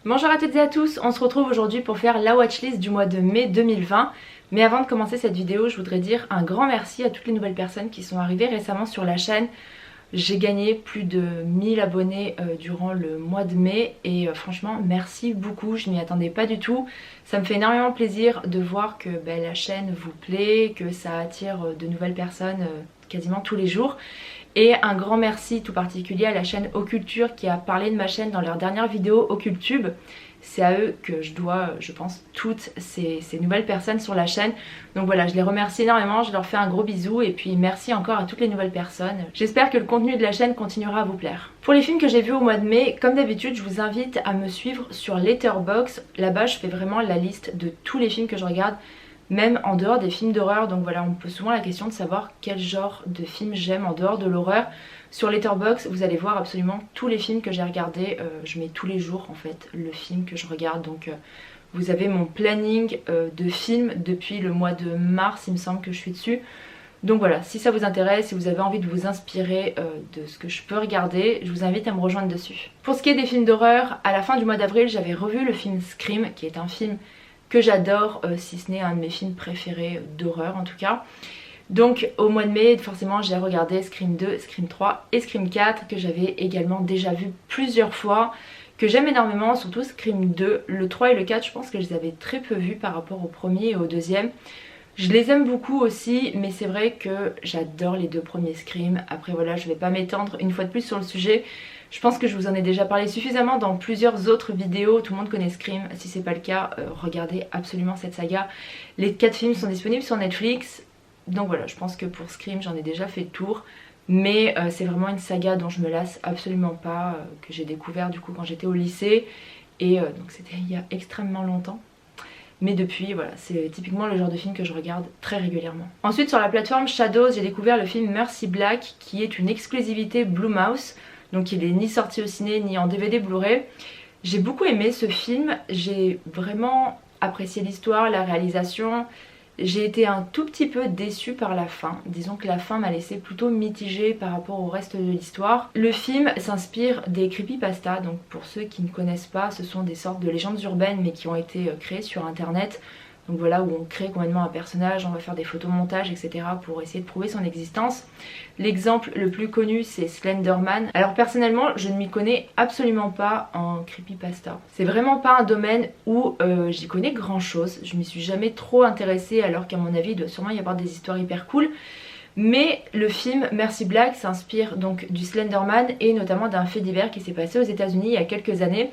Bonjour à toutes et à tous, on se retrouve aujourd'hui pour faire la watchlist du mois de mai 2020. Mais avant de commencer cette vidéo, je voudrais dire un grand merci à toutes les nouvelles personnes qui sont arrivées récemment sur la chaîne. J'ai gagné plus de 1000 abonnés durant le mois de mai et franchement merci beaucoup, je m'y attendais pas du tout. Ça me fait énormément plaisir de voir que la chaîne vous plaît, que ça attire de nouvelles personnes quasiment tous les jours. Et un grand merci tout particulier à la chaîne Occulture qui a parlé de ma chaîne dans leur dernière vidéo Occultube. C'est à eux que je dois, je pense, toutes ces nouvelles personnes sur la chaîne. Donc voilà, je les remercie énormément, je leur fais un gros bisou et puis merci encore à toutes les nouvelles personnes. J'espère que le contenu de la chaîne continuera à vous plaire. Pour les films que j'ai vus au mois de mai, comme d'habitude, je vous invite à me suivre sur Letterboxd. Là-bas, je fais vraiment la liste de tous les films que je regarde, même en dehors des films d'horreur. Donc voilà, on me pose souvent la question de savoir quel genre de film j'aime en dehors de l'horreur. Sur Letterboxd, vous allez voir absolument tous les films que j'ai regardés. Je mets tous les jours en fait le film que je regarde. Donc vous avez mon planning de films depuis le mois de mars, il me semble que je suis dessus. Donc voilà, si ça vous intéresse, si vous avez envie de vous inspirer de ce que je peux regarder, je vous invite à me rejoindre dessus. Pour ce qui est des films d'horreur, à la fin du mois d'avril, j'avais revu le film Scream, qui est un film que j'adore, si ce n'est un de mes films préférés d'horreur en tout cas. Donc au mois de mai, forcément j'ai regardé Scream 2, Scream 3 et Scream 4 que j'avais également déjà vu plusieurs fois, que j'aime énormément, surtout Scream 2. Le 3 et le 4, je pense que je les avais très peu vus par rapport au premier et au deuxième. Je les aime beaucoup aussi, mais c'est vrai que j'adore les deux premiers Scream. Après voilà, je vais pas m'étendre une fois de plus sur le sujet. Je pense que je vous en ai déjà parlé suffisamment dans plusieurs autres vidéos. Tout le monde connaît Scream. Si c'est pas le cas, regardez absolument cette saga. Les 4 films sont disponibles sur Netflix. Donc voilà, je pense que pour Scream, j'en ai déjà fait le tour. Mais c'est vraiment une saga dont je me lasse absolument pas, que j'ai découvert du coup quand j'étais au lycée. Et donc c'était il y a extrêmement longtemps. Mais depuis, voilà, c'est typiquement le genre de film que je regarde très régulièrement. Ensuite, sur la plateforme Shadows, j'ai découvert le film Mercy Black, qui est une exclusivité Blumhouse. Donc il est ni sorti au ciné, ni en DVD Blu-ray. J'ai beaucoup aimé ce film, j'ai vraiment apprécié l'histoire, la réalisation. J'ai été un tout petit peu déçue par la fin. Disons que la fin m'a laissé plutôt mitigée par rapport au reste de l'histoire. Le film s'inspire des creepypastas, donc pour ceux qui ne connaissent pas, ce sont des sortes de légendes urbaines mais qui ont été créées sur internet. Donc voilà, où on crée complètement un personnage, on va faire des photomontages, etc. pour essayer de prouver son existence. L'exemple le plus connu, c'est Slenderman. Alors personnellement, je ne m'y connais absolument pas en creepypasta. C'est vraiment pas un domaine où j'y connais grand chose. Je m'y suis jamais trop intéressée, alors qu'à mon avis, il doit sûrement y avoir des histoires hyper cool. Mais le film Mercy Black s'inspire donc du Slenderman et notamment d'un fait divers qui s'est passé aux États-Unis il y a quelques années,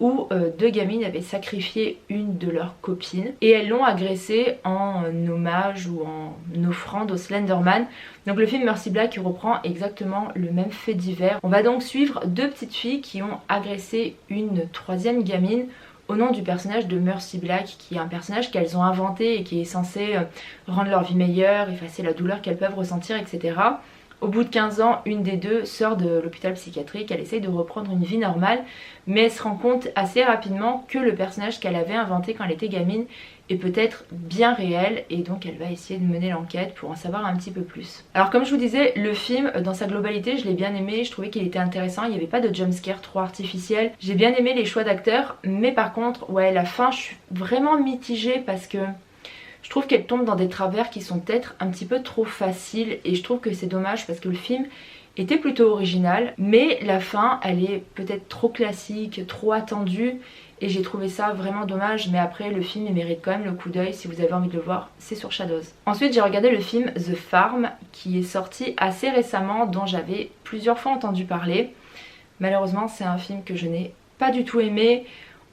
où deux gamines avaient sacrifié une de leurs copines et elles l'ont agressée en hommage ou en offrande au Slenderman. Donc le film Mercy Black reprend exactement le même fait divers. On va donc suivre deux petites filles qui ont agressé une troisième gamine au nom du personnage de Mercy Black, qui est un personnage qu'elles ont inventé et qui est censé rendre leur vie meilleure, effacer la douleur qu'elles peuvent ressentir, etc. Au bout de 15 ans, une des deux sort de l'hôpital psychiatrique, elle essaye de reprendre une vie normale, mais elle se rend compte assez rapidement que le personnage qu'elle avait inventé quand elle était gamine est peut-être bien réel, et donc elle va essayer de mener l'enquête pour en savoir un petit peu plus. Alors comme je vous disais, le film dans sa globalité, je l'ai bien aimé, je trouvais qu'il était intéressant, il n'y avait pas de jumpscare trop artificiel, j'ai bien aimé les choix d'acteurs, mais par contre, ouais, la fin, je suis vraiment mitigée parce que je trouve qu'elle tombe dans des travers qui sont peut-être un petit peu trop faciles et je trouve que c'est dommage parce que le film était plutôt original, mais la fin elle est peut-être trop classique, trop attendue et j'ai trouvé ça vraiment dommage. Mais après le film il mérite quand même le coup d'œil, si vous avez envie de le voir, c'est sur Shadows. Ensuite j'ai regardé le film The Farm qui est sorti assez récemment, dont j'avais plusieurs fois entendu parler. Malheureusement c'est un film que je n'ai pas du tout aimé.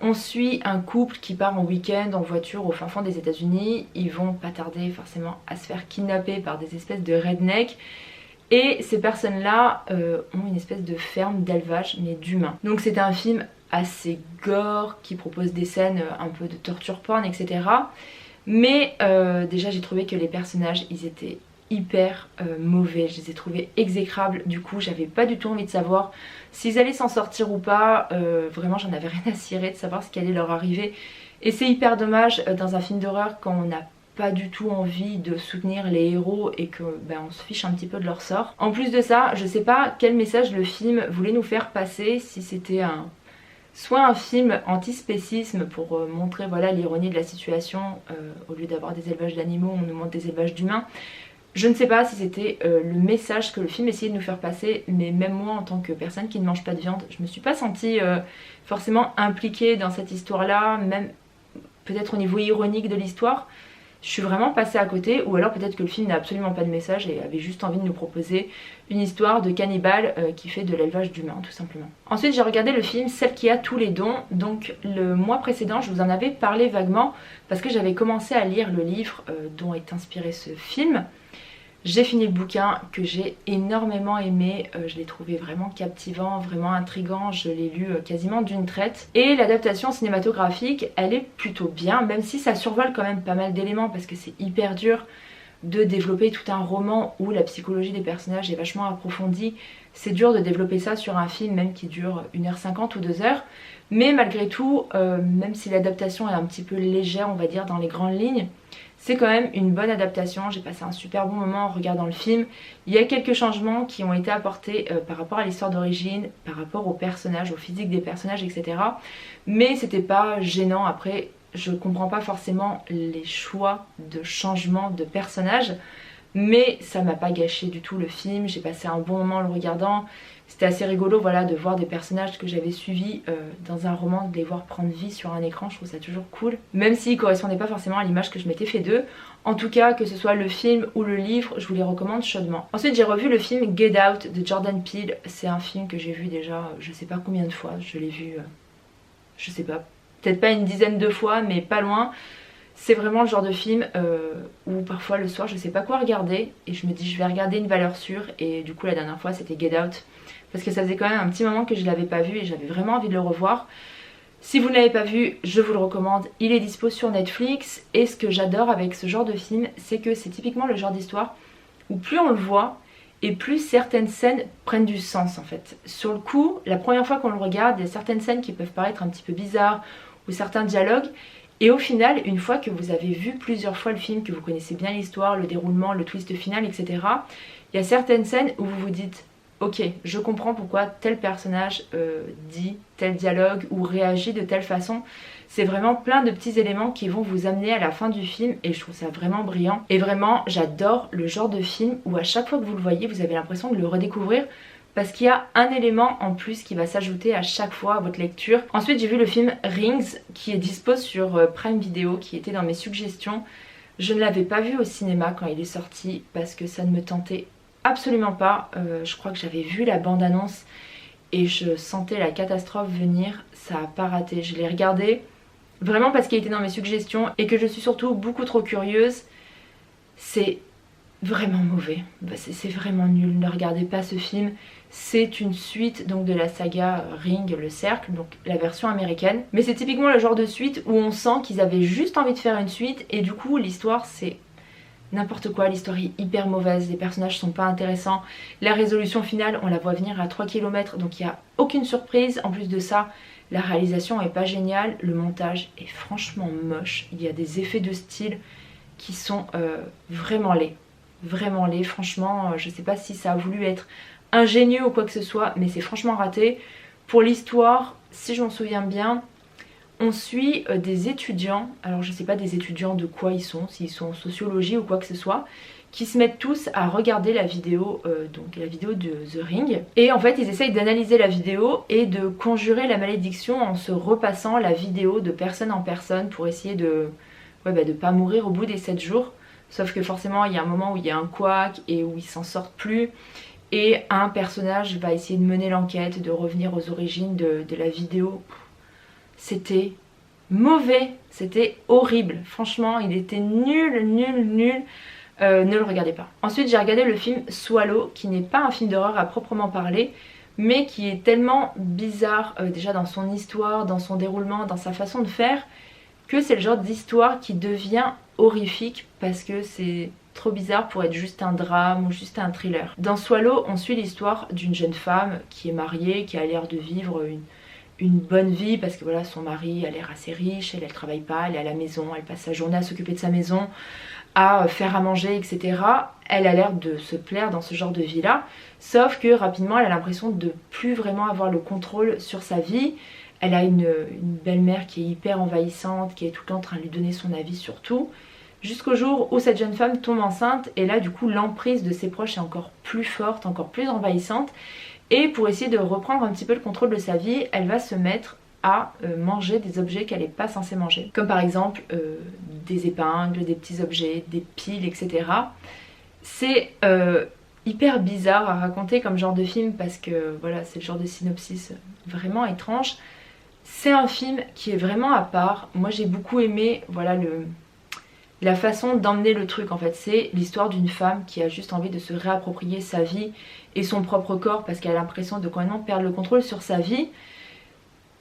On suit un couple qui part en week-end en voiture au fin fond des États-Unis. Ils vont pas tarder forcément à se faire kidnapper par des espèces de rednecks. Et ces personnes-là ont une espèce de ferme d'élevage, mais d'humains. Donc c'est un film assez gore, qui propose des scènes un peu de torture porn, etc. Mais déjà j'ai trouvé que les personnages, ils étaient hyper mauvais, je les ai trouvés exécrables. Du coup j'avais pas du tout envie de savoir s'ils allaient s'en sortir ou pas. Vraiment j'en avais rien à cirer de savoir ce qui allait leur arriver, et c'est hyper dommage dans un film d'horreur quand on n'a pas du tout envie de soutenir les héros et que on se fiche un petit peu de leur sort. En plus de ça, je sais pas quel message le film voulait nous faire passer, si c'était soit un film antispécisme pour montrer voilà l'ironie de la situation, au lieu d'avoir des élevages d'animaux, on nous montre des élevages d'humains. Je ne sais pas si c'était le message que le film essayait de nous faire passer, mais même moi en tant que personne qui ne mange pas de viande, je me suis pas sentie forcément impliquée dans cette histoire-là, même peut-être au niveau ironique de l'histoire. Je suis vraiment passée à côté, ou alors peut-être que le film n'a absolument pas de message et avait juste envie de nous proposer une histoire de cannibale qui fait de l'élevage d'humains tout simplement. Ensuite j'ai regardé le film Celle qui a tous les dons, donc le mois précédent je vous en avais parlé vaguement parce que j'avais commencé à lire le livre dont est inspiré ce film. J'ai fini le bouquin que j'ai énormément aimé, je l'ai trouvé vraiment captivant, vraiment intriguant, je l'ai lu quasiment d'une traite. Et l'adaptation cinématographique, elle est plutôt bien, même si ça survole quand même pas mal d'éléments parce que c'est hyper dur de développer tout un roman où la psychologie des personnages est vachement approfondie. C'est dur de développer ça sur un film même qui dure 1h50 ou 2h. Mais malgré tout, même si l'adaptation est un petit peu légère on va dire dans les grandes lignes, c'est quand même une bonne adaptation, j'ai passé un super bon moment en regardant le film. Il y a quelques changements qui ont été apportés par rapport à l'histoire d'origine, par rapport aux personnages, au physique des personnages, etc. Mais c'était pas gênant. Après, je comprends pas forcément les choix de changement de personnages, mais ça m'a pas gâché du tout le film, j'ai passé un bon moment en le regardant. C'était assez rigolo voilà, de voir des personnages que j'avais suivis dans un roman, de les voir prendre vie sur un écran, je trouve ça toujours cool. Même s'ils ne correspondaient pas forcément à l'image que je m'étais fait d'eux. En tout cas, que ce soit le film ou le livre, je vous les recommande chaudement. Ensuite j'ai revu le film Get Out de Jordan Peele. C'est un film que j'ai vu déjà je sais pas combien de fois, je l'ai vu je sais pas, peut-être pas une dizaine de fois mais pas loin. C'est vraiment le genre de film où parfois le soir je sais pas quoi regarder et je me dis je vais regarder une valeur sûre, et du coup la dernière fois c'était Get Out parce que ça faisait quand même un petit moment que je l'avais pas vu et j'avais vraiment envie de le revoir. Si vous ne l'avez pas vu, je vous le recommande, il est dispo sur Netflix. Et ce que j'adore avec ce genre de film, c'est que c'est typiquement le genre d'histoire où plus on le voit et plus certaines scènes prennent du sens en fait. Sur le coup, la première fois qu'on le regarde, il y a certaines scènes qui peuvent paraître un petit peu bizarres ou certains dialogues. Et au final, une fois que vous avez vu plusieurs fois le film, que vous connaissez bien l'histoire, le déroulement, le twist final, etc. il y a certaines scènes où vous vous dites ok, je comprends pourquoi tel personnage dit tel dialogue ou réagit de telle façon. C'est vraiment plein de petits éléments qui vont vous amener à la fin du film et je trouve ça vraiment brillant. Et vraiment, j'adore le genre de film où à chaque fois que vous le voyez, vous avez l'impression de le redécouvrir parce qu'il y a un élément en plus qui va s'ajouter à chaque fois à votre lecture. Ensuite, j'ai vu le film Rings qui est dispo sur Prime Video, qui était dans mes suggestions. Je ne l'avais pas vu au cinéma quand il est sorti parce que ça ne me tentait absolument pas. Je crois que j'avais vu la bande-annonce et je sentais la catastrophe venir. Ça a pas raté. Je l'ai regardé vraiment parce qu'il était dans mes suggestions et que je suis surtout beaucoup trop curieuse. C'est vraiment mauvais. C'est vraiment nul. Ne regardez pas ce film. C'est une suite donc de la saga Ring, le cercle, donc la version américaine. Mais c'est typiquement le genre de suite où on sent qu'ils avaient juste envie de faire une suite et du coup l'histoire c'est n'importe quoi, l'histoire est hyper mauvaise, les personnages sont pas intéressants, la résolution finale on la voit venir à 3 km donc il n'y a aucune surprise. En plus de ça, la réalisation est pas géniale, le montage est franchement moche, il y a des effets de style qui sont vraiment laids. Vraiment laids, franchement je sais pas si ça a voulu être ingénieux ou quoi que ce soit, mais c'est franchement raté. Pour l'histoire, si je m'en souviens bien, on suit des étudiants, alors je sais pas des étudiants de quoi ils sont, s'ils sont en sociologie ou quoi que ce soit, qui se mettent tous à regarder la vidéo, donc la vidéo de The Ring. Et en fait ils essayent d'analyser la vidéo et de conjurer la malédiction en se repassant la vidéo de personne en personne pour essayer de pas mourir au bout des 7 jours. Sauf que forcément il y a un moment où il y a un couac et où ils s'en sortent plus. Et un personnage va essayer de mener l'enquête, de revenir aux origines de la vidéo. C'était mauvais, c'était horrible. Franchement, il était nul, nul, nul. Ne le regardez pas. Ensuite, j'ai regardé le film Swallow, qui n'est pas un film d'horreur à proprement parler, mais qui est tellement bizarre, déjà dans son histoire, dans son déroulement, dans sa façon de faire, que c'est le genre d'histoire qui devient horrifique parce que c'est trop bizarre pour être juste un drame ou juste un thriller. Dans Swallow, on suit l'histoire d'une jeune femme qui est mariée, qui a l'air de vivre une bonne vie parce que voilà, son mari a l'air assez riche, elle travaille pas, elle est à la maison, elle passe sa journée à s'occuper de sa maison, à faire à manger, etc. Elle a l'air de se plaire dans ce genre de vie là, sauf que rapidement elle a l'impression de plus vraiment avoir le contrôle sur sa vie. Elle a une belle-mère qui est hyper envahissante, qui est tout le temps en train de lui donner son avis sur tout. Jusqu'au jour où cette jeune femme tombe enceinte et là du coup l'emprise de ses proches est encore plus forte, encore plus envahissante. Et pour essayer de reprendre un petit peu le contrôle de sa vie, elle va se mettre à manger des objets qu'elle n'est pas censée manger. Comme par exemple des épingles, des petits objets, des piles, etc. C'est hyper bizarre à raconter comme genre de film parce que voilà, c'est le genre de synopsis vraiment étrange. C'est un film qui est vraiment à part. Moi j'ai beaucoup aimé voilà, la façon d'emmener le truc en fait. C'est l'histoire d'une femme qui a juste envie de se réapproprier sa vie et son propre corps parce qu'elle a l'impression de complètement perdre le contrôle sur sa vie.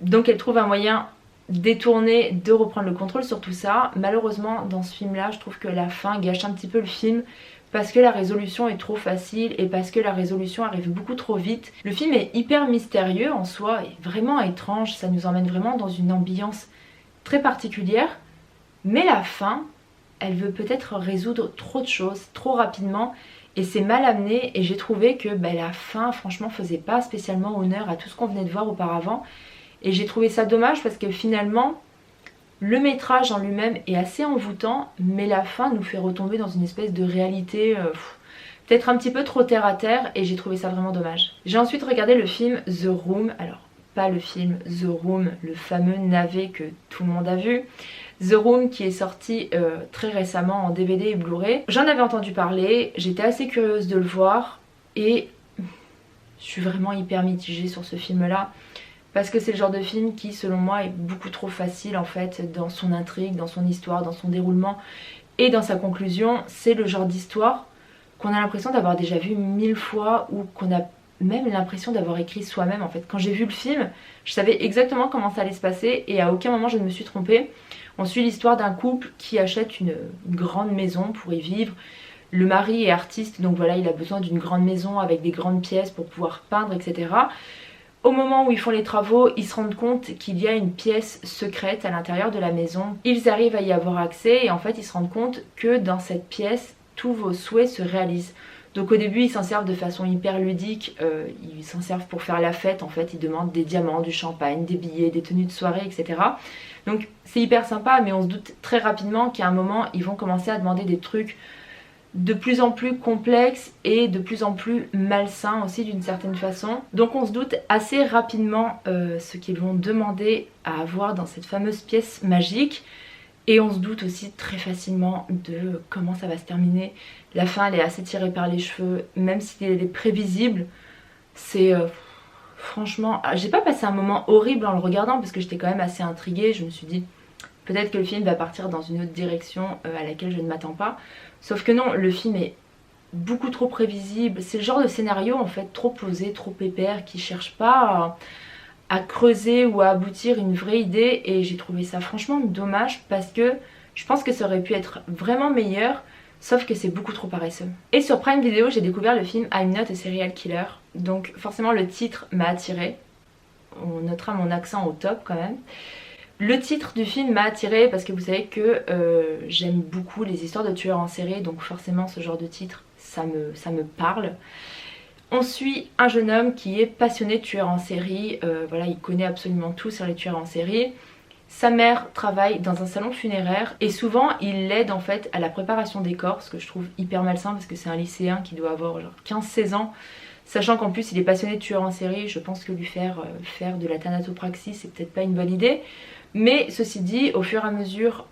Donc elle trouve un moyen détourné de reprendre le contrôle sur tout ça. Malheureusement dans ce film là je trouve que la fin gâche un petit peu le film parce que la résolution est trop facile et parce que la résolution arrive beaucoup trop vite. Le film est hyper mystérieux en soi et vraiment étrange, ça nous emmène vraiment dans une ambiance très particulière. Mais la fin, elle veut peut-être résoudre trop de choses trop rapidement et c'est mal amené et j'ai trouvé que la fin franchement faisait pas spécialement honneur à tout ce qu'on venait de voir auparavant. Et j'ai trouvé ça dommage parce que finalement, le métrage en lui-même est assez envoûtant, mais la fin nous fait retomber dans une espèce de réalité peut-être un petit peu trop terre à terre et j'ai trouvé ça vraiment dommage. J'ai ensuite regardé le film The Room, alors pas le film The Room, le fameux navet que tout le monde a vu. The Room qui est sorti très récemment en DVD et Blu-ray. J'en avais entendu parler, j'étais assez curieuse de le voir et je suis vraiment hyper mitigée sur ce film-là. Parce que c'est le genre de film qui selon moi est beaucoup trop facile en fait dans son intrigue, dans son histoire, dans son déroulement et dans sa conclusion. C'est le genre d'histoire qu'on a l'impression d'avoir déjà vu 1000 fois ou qu'on a même l'impression d'avoir écrit soi-même en fait. Quand j'ai vu le film, je savais exactement comment ça allait se passer et à aucun moment je ne me suis trompée. On suit l'histoire d'un couple qui achète une grande maison pour y vivre. Le mari est artiste donc voilà il a besoin d'une grande maison avec des grandes pièces pour pouvoir peindre etc. Au moment où ils font les travaux, ils se rendent compte qu'il y a une pièce secrète à l'intérieur de la maison. Ils arrivent à y avoir accès et en fait ils se rendent compte que dans cette pièce, tous vos souhaits se réalisent. Donc au début ils s'en servent de façon hyper ludique, ils s'en servent pour faire la fête en fait, ils demandent des diamants, du champagne, des billets, des tenues de soirée etc. Donc c'est hyper sympa mais on se doute très rapidement qu'à un moment ils vont commencer à demander des trucs de plus en plus complexe et de plus en plus malsain aussi d'une certaine façon. Donc on se doute assez rapidement ce qu'ils vont demander à avoir dans cette fameuse pièce magique et on se doute aussi très facilement de comment ça va se terminer. La fin elle est assez tirée par les cheveux, même si elle est prévisible, c'est franchement... J'ai pas passé un moment horrible en le regardant parce que j'étais quand même assez intriguée, je me suis dit peut-être que le film va partir dans une autre direction à laquelle je ne m'attends pas. Sauf que non, le film est beaucoup trop prévisible. C'est le genre de scénario en fait trop posé, trop pépère, qui cherche pas à creuser ou à aboutir une vraie idée. Et j'ai trouvé ça franchement dommage parce que je pense que ça aurait pu être vraiment meilleur. Sauf que c'est beaucoup trop paresseux. Et sur Prime Video, j'ai découvert le film I'm Not a Serial Killer. Donc forcément le titre m'a attirée. On notera mon accent au top quand même. Le titre du film m'a attirée parce que vous savez que j'aime beaucoup les histoires de tueurs en série, donc forcément ce genre de titre ça me parle. On suit un jeune homme qui est passionné de tueurs en série, voilà, il connaît absolument tout sur les tueurs en série. Sa mère travaille dans un salon funéraire et souvent il l'aide en fait à la préparation des corps, ce que je trouve hyper malsain parce que c'est un lycéen qui doit avoir genre 15-16 ans. Sachant qu'en plus il est passionné de tueurs en série, je pense que lui faire de la thanatopraxie c'est peut-être pas une bonne idée. Mais ceci dit, au fur et à mesure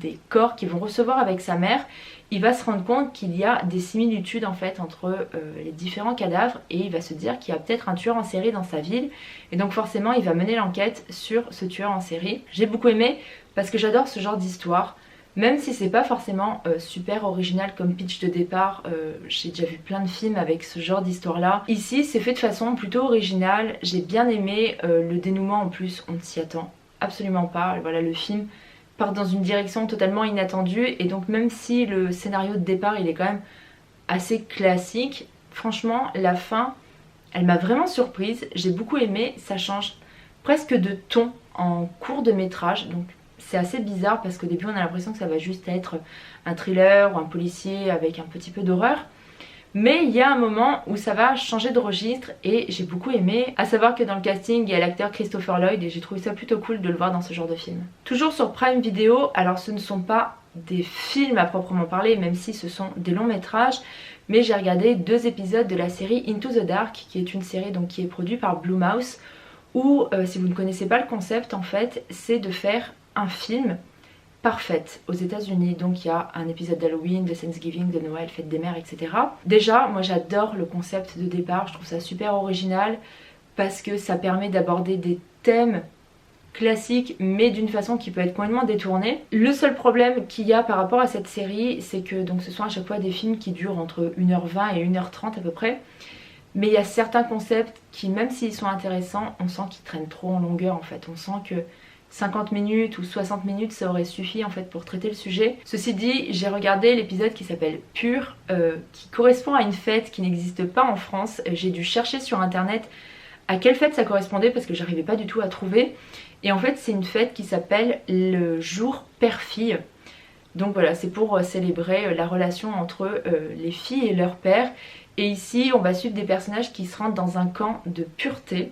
des corps qu'ils vont recevoir avec sa mère, il va se rendre compte qu'il y a des similitudes en fait entre les différents cadavres et il va se dire qu'il y a peut-être un tueur en série dans sa ville et donc forcément il va mener l'enquête sur ce tueur en série. J'ai beaucoup aimé parce que j'adore ce genre d'histoire. Même si c'est pas forcément super original comme pitch de départ, j'ai déjà vu plein de films avec ce genre d'histoire là. Ici c'est fait de façon plutôt originale, j'ai bien aimé le dénouement en plus, on ne s'y attend absolument pas. Voilà, le film part dans une direction totalement inattendue et donc même si le scénario de départ il est quand même assez classique, franchement la fin elle m'a vraiment surprise, j'ai beaucoup aimé, ça change presque de ton en cours de métrage donc c'est assez bizarre parce qu'au début on a l'impression que ça va juste être un thriller ou un policier avec un petit peu d'horreur. Mais il y a un moment où ça va changer de registre et j'ai beaucoup aimé, à savoir que dans le casting il y a l'acteur Christopher Lloyd et j'ai trouvé ça plutôt cool de le voir dans ce genre de film. Toujours sur Prime Video, alors ce ne sont pas des films à proprement parler, même si ce sont des longs métrages, mais j'ai regardé 2 épisodes de la série Into the Dark, qui est une série donc qui est produite par Blumhouse, où si vous ne connaissez pas le concept en fait, c'est de faire un film parfaite aux États-Unis. Donc il y a un épisode d'Halloween, de Thanksgiving, de Noël, fête des mères, etc. Déjà, moi j'adore le concept de départ, je trouve ça super original parce que ça permet d'aborder des thèmes classiques mais d'une façon qui peut être complètement détournée. Le seul problème qu'il y a par rapport à cette série, c'est que donc ce sont à chaque fois des films qui durent entre 1h20 et 1h30 à peu près. Mais il y a certains concepts qui, même s'ils sont intéressants, on sent qu'ils traînent trop en longueur en fait. On sent que 50 minutes ou 60 minutes ça aurait suffi en fait pour traiter le sujet. Ceci dit, j'ai regardé l'épisode qui s'appelle Pur, qui correspond à une fête qui n'existe pas en France. J'ai dû chercher sur internet à quelle fête ça correspondait parce que j'arrivais pas du tout à trouver. Et en fait c'est une fête qui s'appelle le jour père-fille. Donc voilà, c'est pour célébrer la relation entre les filles et leur père. Et ici on va suivre des personnages qui se rendent dans un camp de pureté.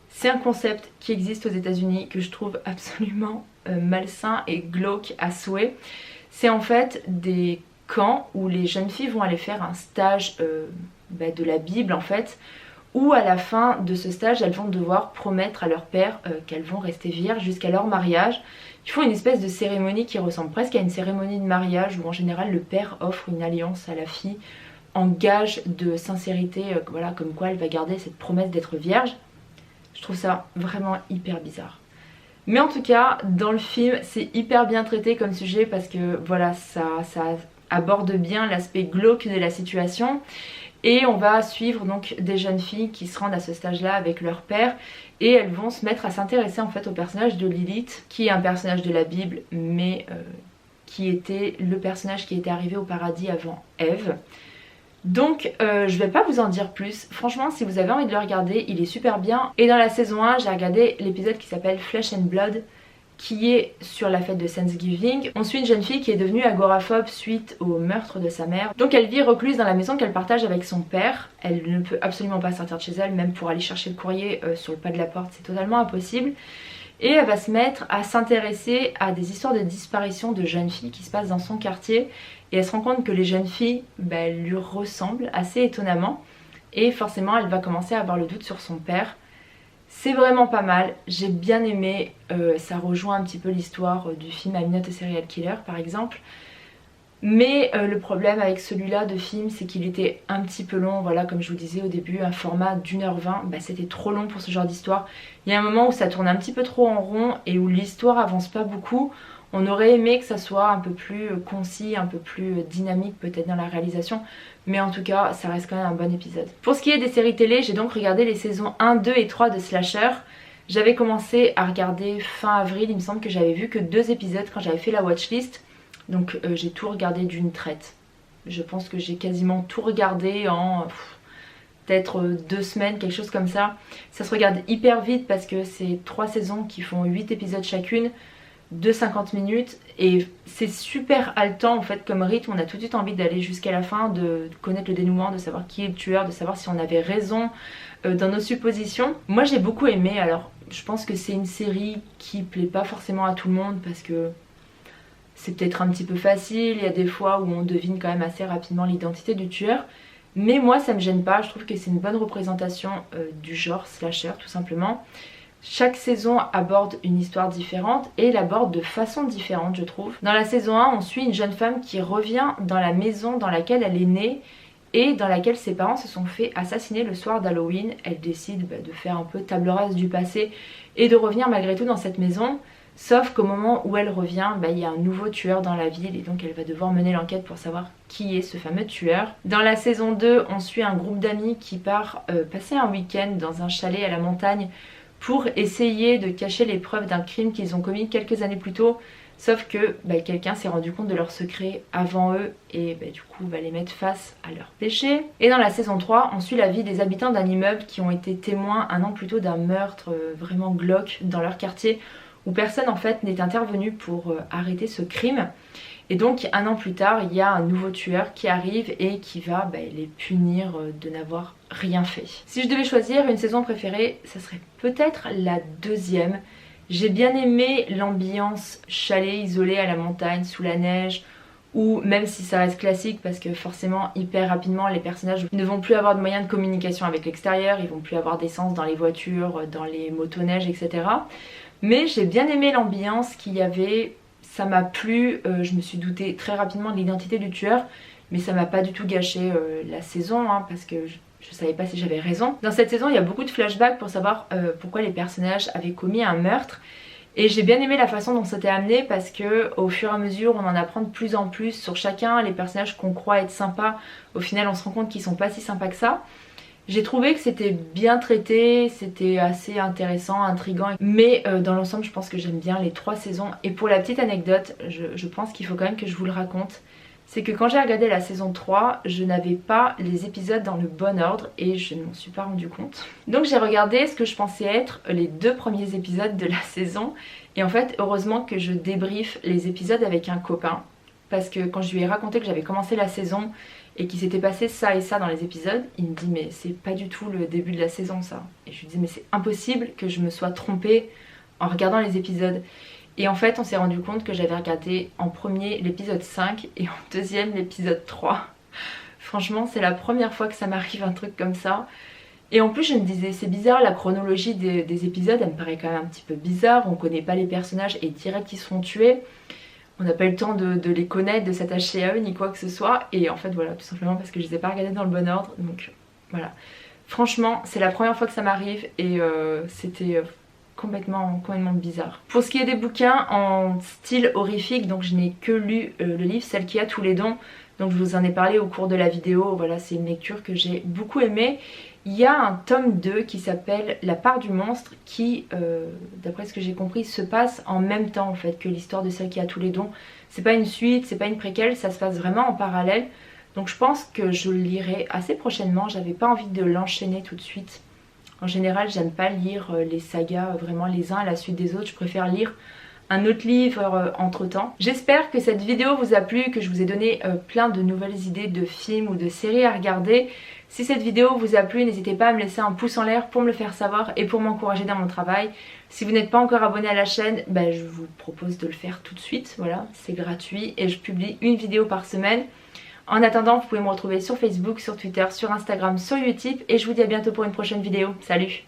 C'est un concept qui existe aux États-Unis que je trouve absolument malsain et glauque à souhait. C'est en fait des camps où les jeunes filles vont aller faire un stage de la Bible en fait, où à la fin de ce stage elles vont devoir promettre à leur père qu'elles vont rester vierges jusqu'à leur mariage. Ils font une espèce de cérémonie qui ressemble presque à une cérémonie de mariage où en général le père offre une alliance à la fille en gage de sincérité, voilà, comme quoi elle va garder cette promesse d'être vierge. Je trouve ça vraiment hyper bizarre. Mais en tout cas, dans le film, c'est hyper bien traité comme sujet parce que voilà, ça aborde bien l'aspect glauque de la situation. Et on va suivre donc des jeunes filles qui se rendent à ce stage-là avec leur père et elles vont se mettre à s'intéresser en fait au personnage de Lilith, qui est un personnage de la Bible, mais qui était le personnage qui était arrivé au paradis avant Ève. Donc je vais pas vous en dire plus, franchement si vous avez envie de le regarder il est super bien. Et dans la saison 1 j'ai regardé l'épisode qui s'appelle Flesh and Blood, qui est sur la fête de Thanksgiving. On suit une jeune fille qui est devenue agoraphobe suite au meurtre de sa mère. Donc elle vit recluse dans la maison qu'elle partage avec son père. Elle ne peut absolument pas sortir de chez elle, même pour aller chercher le courrier sur le pas de la porte c'est totalement impossible. Et elle va se mettre à s'intéresser à des histoires de disparition de jeunes filles qui se passent dans son quartier. Et elle se rend compte que les jeunes filles lui ressemblent assez étonnamment. Et forcément elle va commencer à avoir le doute sur son père. C'est vraiment pas mal, j'ai bien aimé, ça rejoint un petit peu l'histoire du film I'm Not a Serial Killer par exemple. Mais le problème avec celui-là de film c'est qu'il était un petit peu long, voilà comme je vous disais au début, un format d'1h20, c'était trop long pour ce genre d'histoire. Il y a un moment où ça tourne un petit peu trop en rond et où l'histoire avance pas beaucoup. On aurait aimé que ça soit un peu plus concis, un peu plus dynamique peut-être dans la réalisation. Mais en tout cas, ça reste quand même un bon épisode. Pour ce qui est des séries télé, j'ai donc regardé les saisons 1, 2 et 3 de Slasher. J'avais commencé à regarder fin avril, il me semble que j'avais vu que 2 épisodes quand j'avais fait la watchlist. Donc j'ai tout regardé d'une traite. Je pense que j'ai quasiment tout regardé en peut-être 2 semaines, quelque chose comme ça. Ça se regarde hyper vite parce que c'est 3 saisons qui font 8 épisodes chacune de 50 minutes et c'est super haletant en fait comme rythme. On a tout de suite envie d'aller jusqu'à la fin, de connaître le dénouement, de savoir qui est le tueur, de savoir si on avait raison dans nos suppositions. Moi j'ai beaucoup aimé, alors je pense que c'est une série qui plaît pas forcément à tout le monde parce que c'est peut-être un petit peu facile, il y a des fois où on devine quand même assez rapidement l'identité du tueur. Mais moi ça me gêne pas, je trouve que c'est une bonne représentation du genre slasher tout simplement. Chaque saison aborde une histoire différente et l'aborde de façon différente je trouve. Dans la saison 1 on suit une jeune femme qui revient dans la maison dans laquelle elle est née et dans laquelle ses parents se sont fait assassiner le soir d'Halloween. Elle décide de faire un peu table rase du passé et de revenir malgré tout dans cette maison. Sauf qu'au moment où elle revient, il y a un nouveau tueur dans la ville et donc elle va devoir mener l'enquête pour savoir qui est ce fameux tueur. Dans la saison 2 on suit un groupe d'amis qui part passer un week-end dans un chalet à la montagne pour essayer de cacher les preuves d'un crime qu'ils ont commis quelques années plus tôt. Sauf que quelqu'un s'est rendu compte de leur secret avant eux et du coup va les mettre face à leurs péchés. Et dans la saison 3, on suit la vie des habitants d'un immeuble qui ont été témoins un an plus tôt d'un meurtre vraiment glauque dans leur quartier où personne en fait n'est intervenu pour arrêter ce crime. Et donc 1 an plus tard, il y a un nouveau tueur qui arrive et qui va les punir de n'avoir rien fait. Si je devais choisir une saison préférée, ça serait peut-être la deuxième. J'ai bien aimé l'ambiance chalet isolé à la montagne, sous la neige, ou même si ça reste classique parce que forcément hyper rapidement les personnages ne vont plus avoir de moyens de communication avec l'extérieur, ils vont plus avoir d'essence dans les voitures, dans les motoneiges, etc. Mais j'ai bien aimé l'ambiance qu'il y avait, ça m'a plu, je me suis doutée très rapidement de l'identité du tueur, mais ça m'a pas du tout gâché la saison parce que je savais pas si j'avais raison. Dans cette saison il y a beaucoup de flashbacks pour savoir pourquoi les personnages avaient commis un meurtre. Et j'ai bien aimé la façon dont c'était amené parce que au fur et à mesure on en apprend de plus en plus sur chacun, les personnages qu'on croit être sympas, au final on se rend compte qu'ils sont pas si sympas que ça. J'ai trouvé que c'était bien traité, c'était assez intéressant, intriguant, mais dans l'ensemble je pense que j'aime bien les 3 saisons. Et pour la petite anecdote, je pense qu'il faut quand même que je vous le raconte, c'est que quand j'ai regardé la saison 3, je n'avais pas les épisodes dans le bon ordre et je ne m'en suis pas rendu compte. Donc j'ai regardé ce que je pensais être les 2 premiers épisodes de la saison et en fait heureusement que je débriefe les épisodes avec un copain parce que quand je lui ai raconté que j'avais commencé la saison et qu'il s'était passé ça et ça dans les épisodes, il me dit mais c'est pas du tout le début de la saison ça. Et je lui dis mais c'est impossible que je me sois trompée en regardant les épisodes. Et en fait on s'est rendu compte que j'avais regardé en premier l'épisode 5 et en deuxième l'épisode 3. Franchement c'est la première fois que ça m'arrive un truc comme ça. Et en plus je me disais c'est bizarre, la chronologie des épisodes elle me paraît quand même un petit peu bizarre. On connaît pas les personnages et direct ils se font tuer. On n'a pas eu le temps de les connaître, de s'attacher à eux ni quoi que ce soit. Et en fait voilà, tout simplement parce que je les ai pas regardés dans le bon ordre. Donc voilà. Franchement c'est la première fois que ça m'arrive et c'était complètement bizarre. Pour ce qui est des bouquins en style horrifique, donc je n'ai que lu le livre Celle qui a tous les dons, donc je vous en ai parlé au cours de la vidéo. Voilà, c'est une lecture que j'ai beaucoup aimée. Il y a un tome 2 qui s'appelle La part du monstre qui, d'après ce que j'ai compris, se passe en même temps en fait que l'histoire de Celle qui a tous les dons. C'est pas une suite, c'est pas une préquelle, ça se passe vraiment en parallèle. Donc je pense que je le lirai assez prochainement, j'avais pas envie de l'enchaîner tout de suite. En général j'aime pas lire les sagas vraiment les uns à la suite des autres, je préfère lire un autre livre entre temps. J'espère que cette vidéo vous a plu, que je vous ai donné plein de nouvelles idées de films ou de séries à regarder. Si cette vidéo vous a plu, n'hésitez pas à me laisser un pouce en l'air pour me le faire savoir et pour m'encourager dans mon travail. Si vous n'êtes pas encore abonné à la chaîne, je vous propose de le faire tout de suite, voilà, c'est gratuit et je publie une vidéo par semaine. En attendant, vous pouvez me retrouver sur Facebook, sur Twitter, sur Instagram, sur YouTube et je vous dis à bientôt pour une prochaine vidéo. Salut!